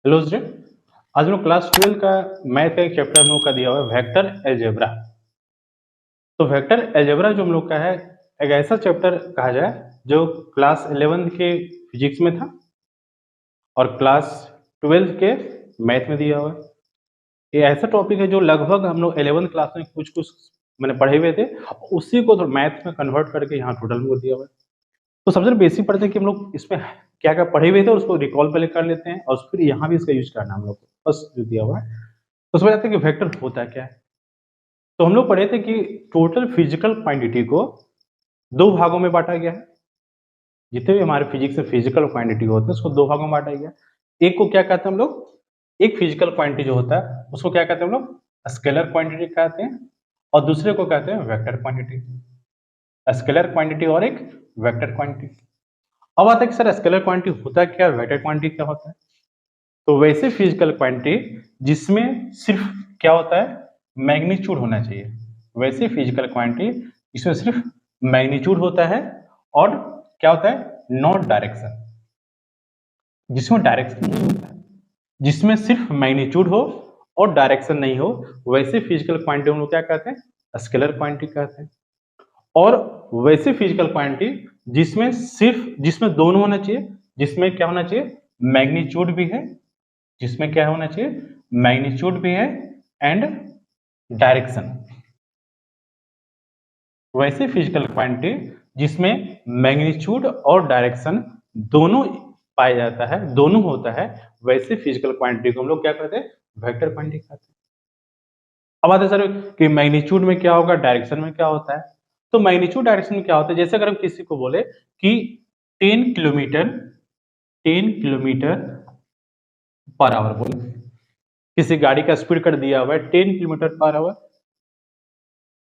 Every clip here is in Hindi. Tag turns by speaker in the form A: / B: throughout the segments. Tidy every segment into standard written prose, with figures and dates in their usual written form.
A: हेलो स्टूडेंट, आज हम लोग क्लास 12 का मैथ का एक चैप्टर हम लोग का दिया हुआ है वेक्टर अलजेब्रा। तो वेक्टर अलजेब्रा जो हम लोग का है एक ऐसा चैप्टर कहा जाए जो क्लास 11 के फिजिक्स में था और क्लास 12 के मैथ में दिया हुआ है। ये ऐसा टॉपिक है जो लगभग हम लोग 11th क्लास में कुछ कुछ मैंने पढ़े हुए थे, उसी को मैथ में कन्वर्ट करके यहाँ टोटल में दिया हुआ है। तो सबसे बेसिक पढ़ते हैं कि हम लोग इसमें क्या क्या पढ़े हुए थे और उसको रिकॉल पहले कर लेते हैं और फिर यहाँ भी इसका यूज करना हम लोग को फर्स्ट जो दिया हुआ है। तो उसमें जाते हैं कि वेक्टर होता क्या है। तो हम लोग पढ़े थे कि टोटल फिजिकल क्वांटिटी को दो भागों में बांटा गया है। जितने भी हमारे फिजिक्स में फिजिकल क्वांटिटी होते हैं उसको दो भागों में बांटा गया। एक को क्या कहते हैं हम लोग, एक फिजिकल क्वांटिटी जो होता है उसको क्या कहते हैं हम लोग, स्केलर क्वांटिटी कहते हैं, और दूसरे को कहते हैं वेक्टर क्वांटिटी। स्केलर क्वांटिटी और एक वेक्टर क्वांटिटी। अब आता है कि सर स्केलर क्वांटिटी होता क्या है, वेक्टर क्वांटिटी क्या होता है। तो वैसे फिजिकल क्वांटिटी जिसमें सिर्फ क्या होता है, मैग्नीट्यूड होना चाहिए। वैसे फिजिकल क्वांटिटी जिसमें सिर्फ मैग्नीट्यूड होता है और क्या होता है, नॉट डायरेक्शन। जिसमें डायरेक्शन नहीं होता है, जिसमें सिर्फ मैग्नीट्यूड हो और डायरेक्शन नहीं हो, वैसे फिजिकल क्वांटिटी हम लोग क्या कहते हैं, स्केलर क्वांटिटी कहते हैं। और वैसे फिजिकल क्वांटिटी जिसमें दोनों होना चाहिए, जिसमें क्या होना चाहिए, मैग्नीट्यूड भी है, जिसमें क्या होना चाहिए, मैग्नीट्यूड भी है एंड डायरेक्शन। वैसे फिजिकल क्वांटिटी जिसमें मैग्नीट्यूड और डायरेक्शन दोनों पाया जाता है, दोनों होता है, वैसे फिजिकल क्वांटिटी को हम लोग क्या कहते हैं, वेक्टर क्वांटिटी कहते हैं। अब आते हैं सर कि मैग्नीट्यूड में क्या होगा, डायरेक्शन में क्या होता है। तो मैग्नीट्यूड डायरेक्शन में क्या होता है, जैसे अगर हम किसी को बोले कि 10 किलोमीटर पर आवर बोले, किसी गाड़ी का स्पीड कर दिया हुआ है 10 किलोमीटर पर आवर।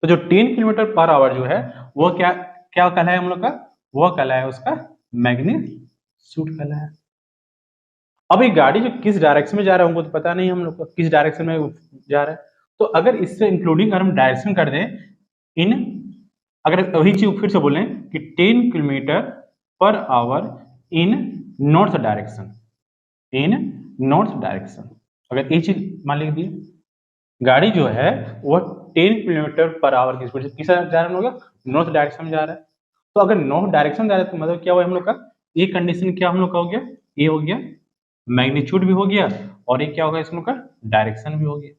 A: तो जो 10 किलोमीटर पर आवर जो है वो क्या क्या कहलाए हम लोग का, वो कहलाए उसका मैग्नीट्यूड कहलाए। अब ये गाड़ी जो किस डायरेक्शन में जा रहा है हमको तो पता नहीं हम लोग को किस डायरेक्शन में जा रहा है। तो अगर इससे इंक्लूडिंग अगर हम डायरेक्शन कर दें इन, अगर वही चीज फिर से बोलें कि 10 किलोमीटर पर आवर इन नॉर्थ डायरेक्शन, इन नॉर्थ डायरेक्शन, अगर ये चीज मान लीजिए गाड़ी जो है वो 10 किलोमीटर पर आवर की स्पीड से किस जा रहा है हम लोग, नॉर्थ डायरेक्शन में जा रहा है। तो अगर नॉर्थ डायरेक्शन जा रहा है तो मतलब क्या हुआ हम लोग का, ये कंडीशन क्या हम लोग का हो गया, ये हो गया मैग्नीट्यूड भी हो गया और ये क्या होगा इसमें का, डायरेक्शन भी हो गया।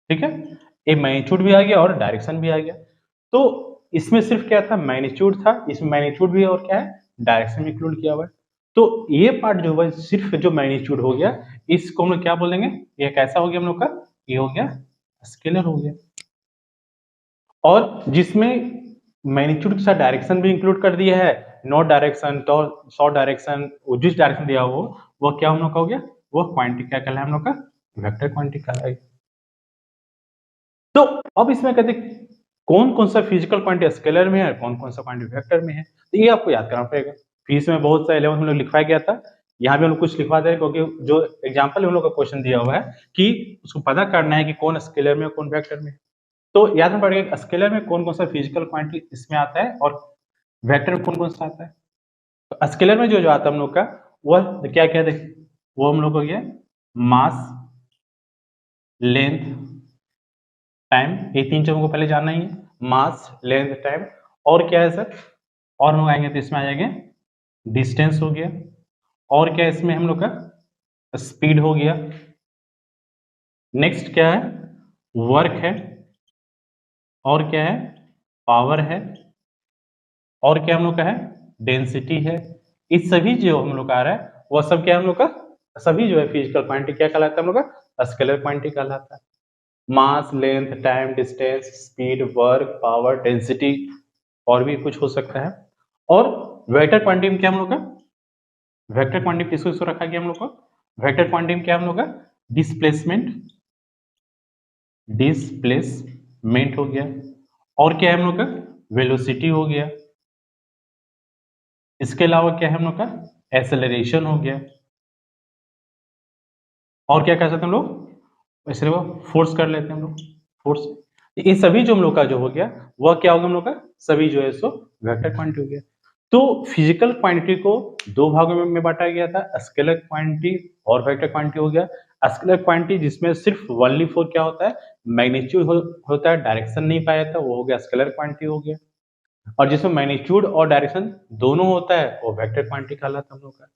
A: ठीक है, ये मैग्नीट्यूड भी आ गया और डायरेक्शन भी आ गया। तो इसमें सिर्फ क्या था, मैग्नीट्यूड था, इसमें मैग्नीट्यूड भी और क्या है, डायरेक्शन भी इंक्लूड किया हुआ है। तो ये पार्ट जो है सिर्फ जो मैग्नीट्यूड हो गया, इसको हम लोग क्या बोलेंगे, ये कैसा हो गया हम लोग का, ये हो गया स्केलर हो गया। और जिसमें मैग्नीट्यूड के साथ डायरेक्शन भी इंक्लूड कर दिया है, नॉर्थ डायरेक्शन तो शॉर्ट डायरेक्शन, जिस डायरेक्शन दिया वो क्या हम लोग का हो गया, वो क्वांटिटी क्या कहलाए हम लोग का, वेक्टर क्वांटिटी कहलाए। तो अब इसमें कहते कौन कौन सा फिजिकल क्वांटिटी स्केलर में है, कौन कौन सा क्वांटिटी वेक्टर में है, तो ये आपको याद करना पड़ेगा। फीस में बहुत सा 11 हम लोग लिखवाया गया था, यहाँ भी हम लोग कुछ लिखवा दे रहे क्योंकि जो एग्जाम्पल हम लोग का क्वेश्चन दिया हुआ है कि उसको पता करना है कि कौन स्केलर में कौन वेक्टर में। तो याद रखना पड़ेगा स्केलर में कौन कौन सा फिजिकल क्वांटिटी इसमें आता है और वेक्टर में कौन कौन सा आता है। तो स्केलर में जो आता है हम लोग का वह क्या क्या देख, वो हम लोग हो गया मास, लेंथ, टाइम, ये तीन चीजों को पहले जानना ही है, मास लेंथ टाइम। और क्या है सर, और हम लोग आएंगे तो इसमें आ जाएंगे डिस्टेंस हो गया, और क्या है इसमें हम लोग का स्पीड हो गया, नेक्स्ट क्या है वर्क है, और क्या है पावर है, और क्या हम लोग का है डेंसिटी है। इस सभी जो हम लोग का आ रहा है वह सब क्या हम लोग का, सभी जो है फिजिकल क्वांटिटी क्या कहलाता है हम लोग का, स्केलर क्वांटिटी कहलाता है। मास length time distance speed work power density और भी कुछ हो सकता है। और वेक्टर क्वांटिटी में क्या हम लोग का, वेक्टर क्वांटिटी किसको रखा गया हम लोग को, वेक्टर क्वांटिटी में क्या हम लोग का डिस्प्लेसमेंट, डिस्प्लेसमेंट हो गया, और क्या है हम लोग का वेलोसिटी हो गया, इसके अलावा क्या है हम लोग का एक्सेलरेशन हो गया, और क्या कर सकते हैं हम लोग, वैसे वो फोर्स कर लेते हैं हम लोग, फोर्स। ये सभी जो हम लोग का जो हो गया वह क्या होगा हम लोग का, सभी जो है सो वेक्टर क्वांटिटी हो गया। तो फिजिकल क्वांटिटी को दो भागों में बांटा गया था, स्केलर क्वांटिटी और वेक्टर क्वांटिटी हो गया। स्केलर क्वांटिटी जिसमें सिर्फ ओनली फॉर क्या होता है, मैग्नीट्यूड होता है, डायरेक्शन नहीं पाया था, वो हो गया स्केलर क्वांटिटी हो गया। और जिसमें मैग्नीट्यूड और डायरेक्शन दोनों होता है वो वेक्टर क्वांटिटी कहलाता है हम लोग का।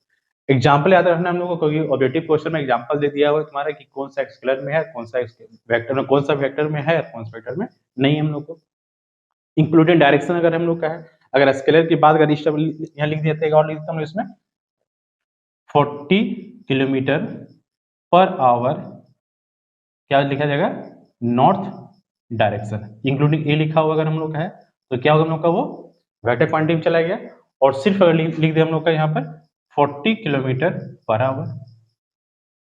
A: एग्जाम्पल याद रखना हम लोग को, क्योंकि ऑब्जेक्टिव क्वेश्चन में एग्जाम्पल दे दिया हुआ है तुम्हारा कि कौन सा स्केलर में है, कौन सा वेक्टर में, कौन सा वेक्टर में है, कौन सा वेक्टर में नहीं है हम लोग को। इंक्लूडिंग डायरेक्शन अगर हम लोग का है, अगर स्केलर की बात अगर यहाँ लिख देते हैं और लिख देता हूँ इसमें 40 किलोमीटर पर आवर क्या लिखा जाएगा, नॉर्थ डायरेक्शन, इंक्लूडिंग ए लिखा हुआ अगर हम लोग का है तो क्या होगा हम लोग का, वो वेक्टर क्वांटिटी में चला गया। और सिर्फ अगर लिख दे हम लोग का यहाँ पर 40 किलोमीटर पर आवर,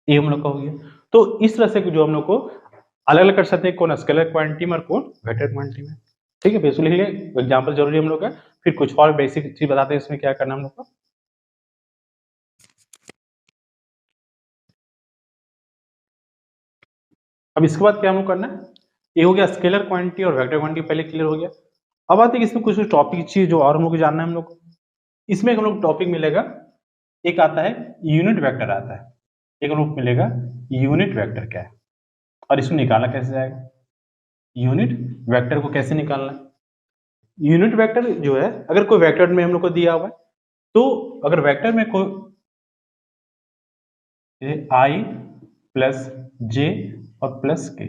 A: ये हम लोग का हो गया। तो इस तरह से जो हम लोग को अलग अलग कर सकते हैं, कौन स्केलर क्वांटिटी में और कौन वेक्टर क्वांटिटी में। ठीक है, बेसिकली लिख लिया, एग्जाम्पल जरूरी हम लोग का। फिर कुछ और बेसिक चीज बताते हैं इसमें क्या करना हम लोग को। अब इसके बाद क्या हम लोग करना है, ये हो गया स्केलर क्वांटिटी और वेक्टर क्वांटिटी पहले क्लियर हो गया। अब आते हैं इसमें कुछ टॉपिक चीज जो और हम लोग को जानना है हम लोग को। इसमें हम लोग टॉपिक मिलेगा, एक आता है यूनिट वेक्टर आता है, एक हम लोग मिलेगा यूनिट वेक्टर क्या है, और इसको निकालना कैसे जाएगा, यूनिट वेक्टर को कैसे निकालना है। यूनिट वेक्टर जो है, अगर कोई वेक्टर में हम लोग को दिया हुआ है, तो अगर वेक्टर में कोई आई प्लस जे और प्लस के,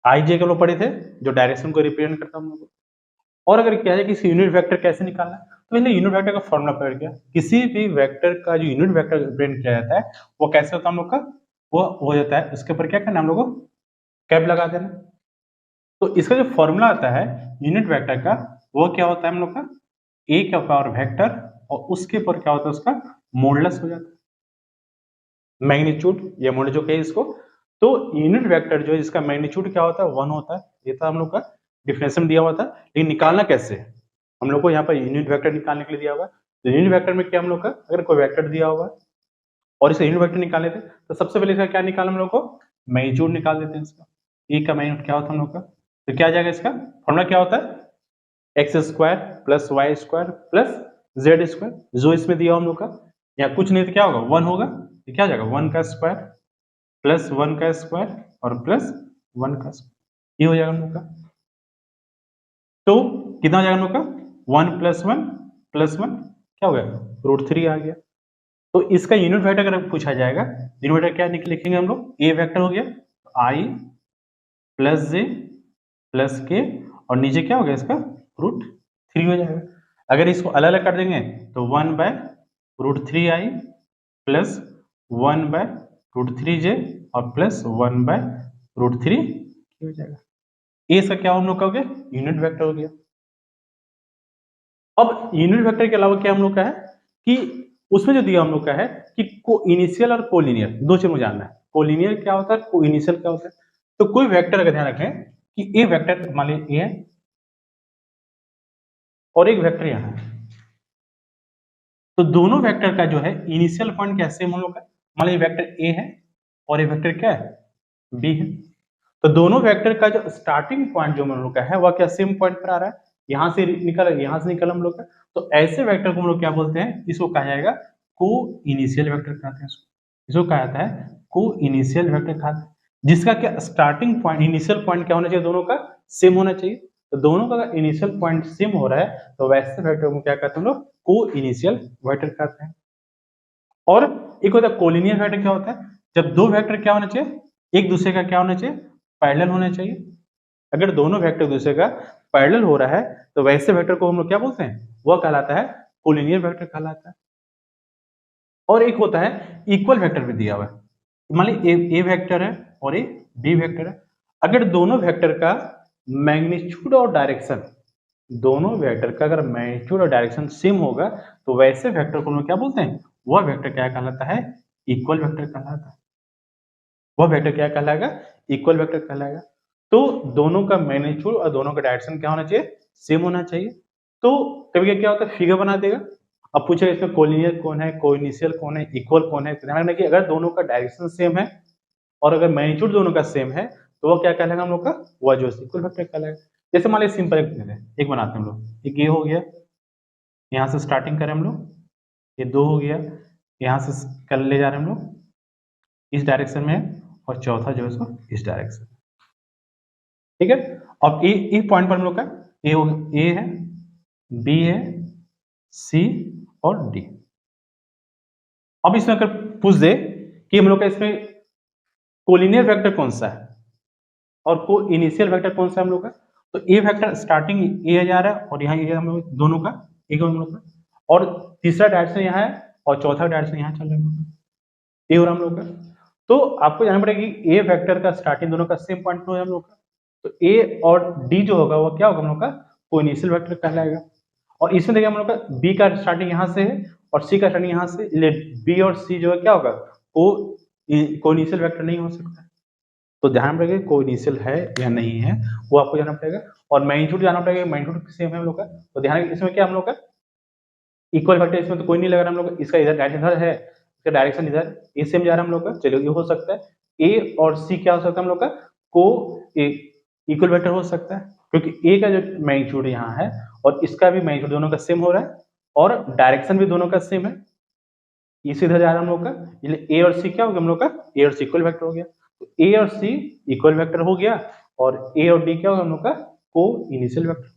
A: आई जे के लोग पढ़े थे जो डायरेक्शन को रिप्रेजेंट करता हम लोग को। और अगर क्या है कि यूनिट वेक्टर कैसे निकालना है, तो पहले यूनिट वेक्टर का फॉर्मूला पढ़ गया। किसी भी वेक्टर का जो यूनिट वेक्टर रिप्रेजेंट किया जाता है वो कैसे होता है हम लोग का, वो हो जाता है, उसके ऊपर क्या करना हम लोग को, कैप लगा देना। तो इसका जो फॉर्मूला आता है यूनिट वेक्टर का, वो क्या होता है हम लोग का, ए का पावर वेक्टर और उसके ऊपर क्या होता है उसका मॉडुलस हो जाता है, मैग्नीट्यूड या मॉडुलस जो कहे इसको। तो यूनिट वेक्टर जो है इसका मैग्नीट्यूड क्या होता है, 1 होता है। ये था हम लोग का डिफिनेशन दिया हुआ था, लेकिन निकालना कैसे है हम लोग को, यहाँ पर यूनिट वेक्टर निकालने के लिए दिया हुआ है। तो यूनिट वेक्टर में क्या हम लोग का, अगर कोई वेक्टर दिया हुआ है और इसे यूनिट वेक्टर निकालने थे, तो सबसे पहले इसका क्या निकालना हम लोग को, मैग्नीट्यूड निकाल देते हैं इसका। ए का मैग्नीट्यूड क्या होता है हम लोग का, तो क्या आ जाएगा इसका फॉर्मूला क्या होता है, X square plus Y square plus Z square, जो इसमें दिया हम लोग का। यहाँ कुछ नहीं तो क्या होगा, 1 होगा, तो क्या आ जाएगा 1 का स्क्वायर प्लस 1 का स्क्वायर और प्लस 1 का स्क्वायर, ये हो जाएगा हम लोग का। तो कितना हो जाएगा हम लोग का, 1 प्लस 1 प्लस 1 क्या हो गया, √3 आ गया। तो इसका यूनिट वेक्टर अगर पूछा जाएगा, यूनिट वेक्टर क्या लिखेंगे हम लोग, ए वेक्टर हो गया आई प्लस जे प्लस के, और नीचे क्या हो गया इसका √3 हो जाएगा। अगर इसको अलग अलग कर देंगे तो 1/√3i प्लस 1/√3j और प्लस 1/√3 हो जाएगा। ये इसका क्या हम लोग का हो गया, यूनिट वेक्टर हो गया। अब यूनिट वेक्टर के अलावा क्या हम लोग का है कि उसमें जो दिया हम लोग का है कि को इनिशियल और कोलिनियर, दो चीज मुझे जानना है, कोलिनियर क्या होता है, को इनिशियल क्या होता है। तो कोई वेक्टर अगर ध्यान रखें कि ए वेक्टर मान लीजिए ए है और एक वेक्टर यहाँ है, तो दोनों वेक्टर का जो है इनिशियल पॉइंट क्या सेम हम लोग का, मान लीजिए वेक्टर ए है और ये वेक्टर क्या है बी है, तो दोनों वेक्टर का जो स्टार्टिंग पॉइंट जो हम लोग का है वह क्या सेम पॉइंट पर आ रहा है, यहां से निकल हम लोग का। तो ऐसे वेक्टर को हम लोग क्या बोलते हैं, इसको कहा जाएगा को इनिशियल वेक्टर कहते हैं। इसको कहा जाता है को इनिशियल वेक्टर कहते हैं, जिसका क्या स्टार्टिंग पॉइंट इनिशियल पॉइंट क्या होना चाहिए, दोनों का सेम होना चाहिए। तो दोनों का इनिशियल पॉइंट सेम हो रहा है तो वैसे वेक्टर को क्या कहते हैं हम लोग, को इनिशियल वेक्टर कहते हैं। और एक होता है कोलिनियर वेक्टर, क्या होता है जब दो वेक्टर क्या होना चाहिए, एक दूसरे का क्या होना चाहिए, पैरेलल होना चाहिए। अगर दोनों वेक्टर दूसरे का पैरेलल हो रहा है तो वैसे वेक्टर को हम लोग क्या बोलते हैं, वह कहलाता है कोलिनियर वेक्टर कहलाता है। और एक होता है इक्वल वेक्टर में दिया हुआ है, मान लीजिए ए वेक्टर है और ए बी वेक्टर है। अगर दोनों वेक्टर का मैग्नीट्यूड और डायरेक्शन, दोनों वेक्टर का अगर मैग्नीट्यूड और डायरेक्शन सेम होगा तो वैसे वेक्टर को हम लोग क्या बोलते हैं, वह वेक्टर क्या कहलाता है, इक्वल वेक्टर कहलाता है। वह वेक्टर क्या कहलाएगा, इक्वल वेक्टर कहलाएगा। तो दोनों का मैग्नीट्यूड और दोनों का डायरेक्शन क्या होना चाहिए, सेम होना चाहिए। तो कभी क्या होता है फिगर बना देगा, अब पूछेगा इसमें कोलिनियर कौन है, कोइनिशियल कौन है, इक्वल कौन है। ध्यान रखना कि अगर दोनों का डायरेक्शन सेम है और अगर मैग्नीट्यूड दोनों का सेम है तो वह क्या कहलाएगा हम लोग का, वह जो इक्वल वेक्टर कहलाएगा। जैसे मान लीजिए सिंपल एक बनाते हैं हम लोग, एक ये हो गया यहाँ से स्टार्टिंग करें हम लोग, ये 2 हो गया, यहाँ से कल ले जा रहे हैं हम लोग इस डायरेक्शन में, और चौथा जो है सो इस डायरेक्शन। ठीक है, अब ए पॉइंट पर हम लोग का ए है, बी है, सी और डी। अब इसमें अगर पूछ दे कि हम लोग का इसमें कोलिनियर वेक्टर कौन सा है और को इनिशियल वेक्टर कौन सा है हम लोग का, तो ए वेक्टर स्टार्टिंग ए जा रहा है और यहाँ ये हम लोग दोनों का एक हम लोग का, और तीसरा डायरेक्शन यहाँ है और चौथा डायरेक्शन यहाँ चल रहा है हम लोग का, ए और हम लोग का। तो आपको जानना पड़ेगा कि ए वेक्टर का स्टार्टिंग दोनों का सेम पॉइंट है हम लोग का, तो ए और डी जो होगा वो क्या होगा हम लोग का को इनिशियल वेक्टर कहलाएगा। और इसमें देखिए हम लोग का बी का स्टार्टिंग यहाँ से है और सी का स्टार्टिंग यहाँ से, बी और सी जो है क्या होगा को इनिशियल वेक्टर नहीं हो सकता। तो ध्यान रखिए को इनिशियल है या नहीं है वो आपको जानना पड़ेगा, और मैग्नीट्यूड जानना पड़ेगा, मैग्नीट्यूड सेम है हम लोग का। तो ध्यान रखिए इसमें क्या हम लोग का इक्वल वेक्टर इसमें तो कोई नहीं लग रहा हम लोग का, इसका इधर डायरेक्शन इधर है, इसका डायरेक्शन इधर ए सेम जा रहा है हम लोग का। चलिए ये हो सकता है ए और सी क्या हो सकता है हम लोग का को इक्वल वेक्टर हो सकता है, क्योंकि ए का जो मैग्नीट्यूड यहाँ है और इसका भी मैग्नीट्यूड दोनों का सेम हो रहा है और डायरेक्शन भी दोनों का सेम है, इसी इधर जा रहा है हम लोग का, इसलिए ए और सी क्या हो गया हम लोग का ए और सी इक्वल वेक्टर हो गया। तो ए और सी इक्वल वेक्टर हो गया और ए और डी क्या होगा हम लोग का को इनिशियल वेक्टर।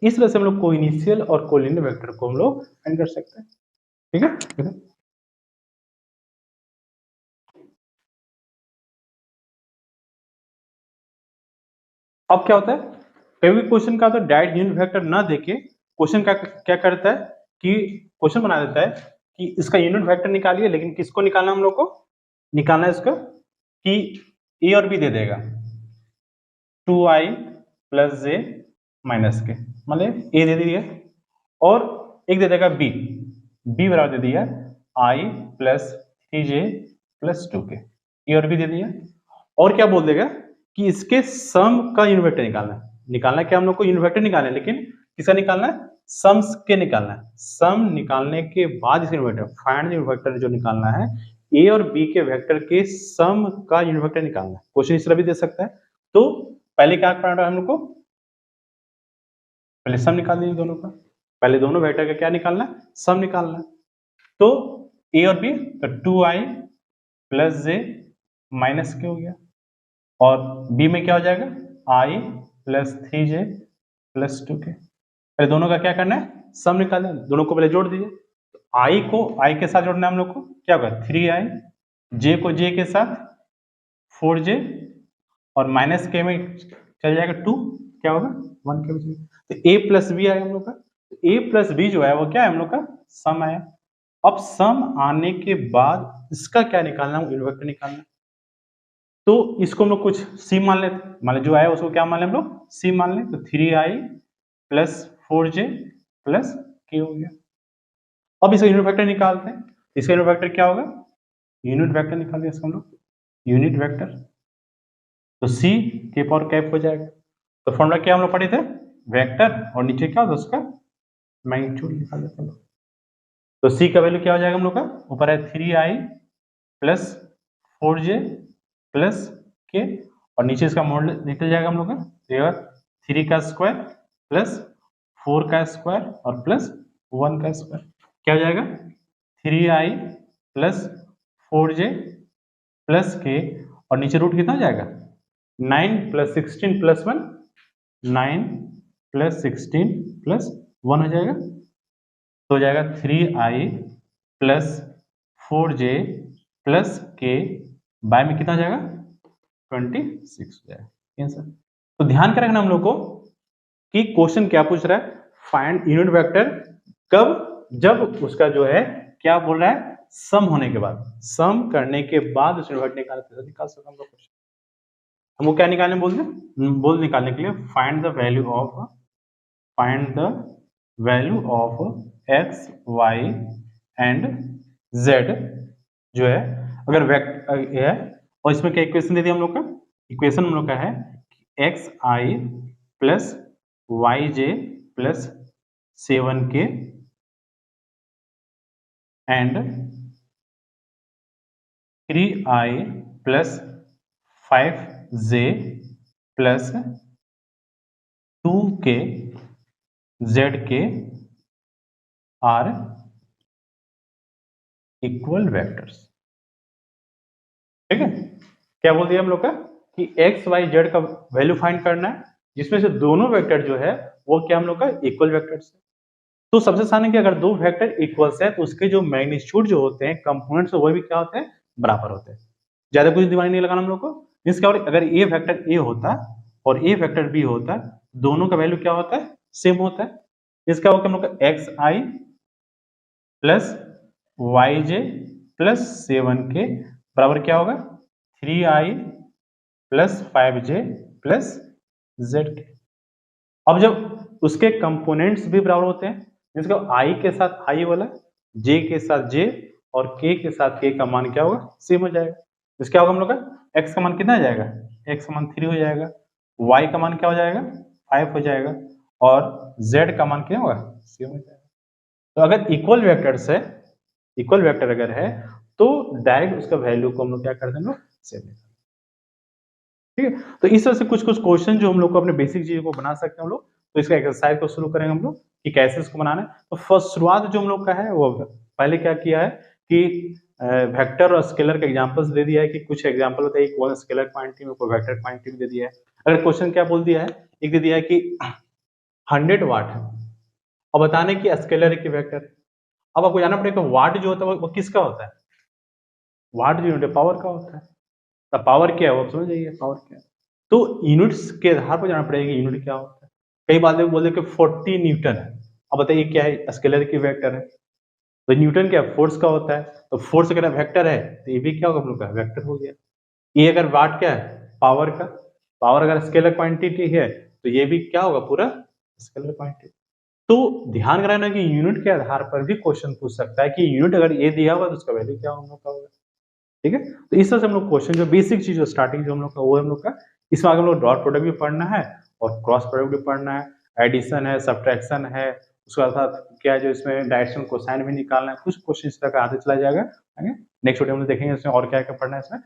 A: इस तरह से हम लोग को इनिशियल और कोलिनियर वेक्टर को हम लोग फाइंड कर सकते हैं। ठीक है, अब क्या होता है कभी भी क्वेश्चन का तो डायरेक्ट यूनिट वेक्टर ना देके क्वेश्चन का क्या करता है कि क्वेश्चन बना देता है कि इसका यूनिट वेक्टर निकालिए, लेकिन किसको निकालना हम लोग को निकालना है इसका कि ए और बी दे देगा 2i प्लस जे माइनस के, मतलब ए दे दिया और एक दे देगा बी बराबर दे दिया i plus 3j plus 2k, ए और बी दे दिया। और क्या बोल देगा कि इसके सम का यूनिट वेक्टर निकालना है क्या हम लोग को यूनिट वेक्टर निकालना है, लेकिन किसका निकालना है सम्स के निकालना है। सम निकालने के बाद इसका unit vector find unit vector जो निकालना है ए और बी के वेक्टर के सम का यूनिट वेक्टर निकालना है। क्वेश्चन इस तरह भी दे सकता है। तो पहले क्या करना है हम लोग को, पहले सम निकाल दीजिए दोनों का, पहले दोनों वेक्टर का क्या निकालना है सम निकालना है। तो ए और बी तो 2i प्लस जे माइनस के हो गया और बी में क्या हो जाएगा i plus 3j plus 2k। पहले दोनों का क्या करना है सम निकालना है, दोनों को पहले जोड़ दीजिए। तो i को i के साथ जोड़ना है हम लोग को, क्या होगा 3i, j को j के साथ 4j और माइनस के में चल जाएगा 2, क्या होगा 1 के बचेगा। तो a प्लस बी आया हम लोग का, तो a प्लस बी जो है वो क्या है हम लोग का सम आया। अब सम आने के बाद इसका क्या निकालना है यूनिट वेक्टर निकालना है। तो इसको हम लोग कुछ सी मान लेते, मान जो आया उसको क्या मान लें हम लोग सी मान लें। तो 3i plus 4j plus k हो गया। अब इसका यूनिट वेक्टर निकालते हैं, इसका यूनिट वेक्टर क्या होगा यूनिट वेक्टर निकाल दिया इसका हम लोग यूनिट वेक्टर, तो c के पावर कैप हो जाएगा। तो फॉर्मूला क्या हम लोग पढ़े थे वेक्टर और नीचे क्या होता है उसका मैग्नीट्यूड निकाल देते हैं। तो c का वैल्यू क्या हो जाएगा हम लोग का ऊपर है 3i प्लस 4j प्लस के और नीचे इसका मॉडल निकल जाएगा हम लोग का 3 का स्क्वायर प्लस 4 का स्क्वायर और प्लस 1 का स्क्वायर, क्या हो जाएगा 3i प्लस 4j प्लस के और नीचे रूट कितना हो जाएगा 9 प्लस 16 प्लस 1, 9 प्लस 16 प्लस 1 हो जाएगा। तो हो जाएगा 3i प्लस 4j प्लस के बाय में कितना हो जाएगा 26 हो जाएगा आंसर। तो ध्यान क्या रखना हम लोग को कि क्वेश्चन क्या पूछ रहा है फाइंड यूनिट वेक्टर कब, जब उसका जो है क्या बोल रहा है सम होने के बाद, सम करने के बाद उस यूनिट वेक्टर निकाल सकते हम लोग। हमको क्या निकालने बोल निकालने के लिए find the value of X Y and Z जो है अगर वेक्टर है, और इसमें क्या इक्वेशन दे दिया हम लोग का, इक्वेशन हम लोग का है X I plus Y J plus 7k and 3i plus 5j plus 2k Z के आर इक्वल वेक्टर्स। ठीक है, क्या बोल दिया हम लोग का कि एक्स वाई जेड का वैल्यू फाइंड करना है जिसमें से दोनों वेक्टर जो है वो क्या हम लोग का इक्वल वेक्टर्स है। तो सबसे आसान है कि अगर दो वेक्टर इक्वल्स है तो उसके जो मैग्नीट्यूड जो होते हैं कंपोनेंट्स वो भी क्या होते हैं, बराबर होते हैं। ज्यादा कुछ दिमाग नहीं लगाना हम लोग को। इसका और अगर ए वेक्टर ए होता और ए वेक्टर बी होता, दोनों का वैल्यू क्या होता है, सेम होता है। इसका होगा हम लोग का x I plus Y J plus 7k बराबर क्या होगा 3i plus 5j plus Z के। अब जब उसके कंपोनेंट्स भी बराबर होते हैं, जिसका i के साथ i वाला, j के साथ j और k के साथ k का मान क्या होगा, सेम हो जाएगा। तो क्या होगा हम लोग का x का मान कितना आ जाएगा, x का मान 3 हो जाएगा, y का मान क्या हो जाएगा 5 हो जाएगा और z का मान क्या होगा सेम हो जाएगा। तो अगर इक्वल वेक्टर्स है, इक्वल वेक्टर अगर है तो डायरेक्ट उसका वैल्यू को हम लोग क्या करते हैं, सेम। ठीक है, तो इस तरह से कुछ कुछ क्वेश्चन जो हम लोग को अपने बेसिक चीजों को बना सकते हैं हम लोग। तो इसका एक्सरसाइज को शुरू करेंगे हम लोग कि कैसे इसको बनाना है। तो फर्स्ट शुरुआत जो हम लोग का है वो पहले क्या किया है कि वेक्टर और स्केलर के एग्जांपल्स दे दिया है कि कुछ एग्जांपल होता है, एक स्केलर क्वांटिटी में कोई वेक्टर क्वांटिटी में दे दिया है। अगर क्वेश्चन क्या बोल दिया है, एक दे दिया है कि 100 वाट है और बताने की स्केलर है कि वेक्टर। अब आपको जानना पड़ेगा वाट जो होता है वो किसका होता है, वाट जो यूनिट है पावर का होता है। तो पावर क्या है वो आप समझ जाइए, पावर क्या है। तो यूनिट्स के आधार पर जानना पड़ेगा यूनिट क्या होता है। कई बात बोलते कि 40 न्यूटन है, अब बताइए क्या है, स्केलर की वेक्टर है। तो न्यूटन क्या फोर्स का होता है, तो फोर्स अगर वेक्टर है तो ये भी क्या होगा हम लोग का वेक्टर हो गया। ये अगर वाट क्या है पावर का, पावर अगर स्केलर क्वांटिटी है तो ये भी क्या होगा पूरा स्केलर क्वांटिटी। तो ध्यान रखना कि यूनिट के आधार पर भी क्वेश्चन पूछ सकता है कि यूनिट अगर ये दिया हुआ तो उसका वैल्यू क्या होगा। ठीक है, तो इस तरह से हम लोग क्वेश्चन जो बेसिक चीज स्टार्टिंग जो हम लोग का वो हम लोग का, इसमें आगे हम लोग डॉट प्रोडक्ट भी पढ़ना है और क्रॉस प्रोडक्ट भी पढ़ना है, एडिशन है, सब्ट्रैक्शन है, उसके साथ क्या है जो इसमें डायरेक्शन कोसाइन भी निकालना है। कुछ क्वेश्चन इस तरह का आते चला जाएगा। नेक्स्ट वीडियो में देखेंगे इसमें और क्या क्या पढ़ना है इसमें।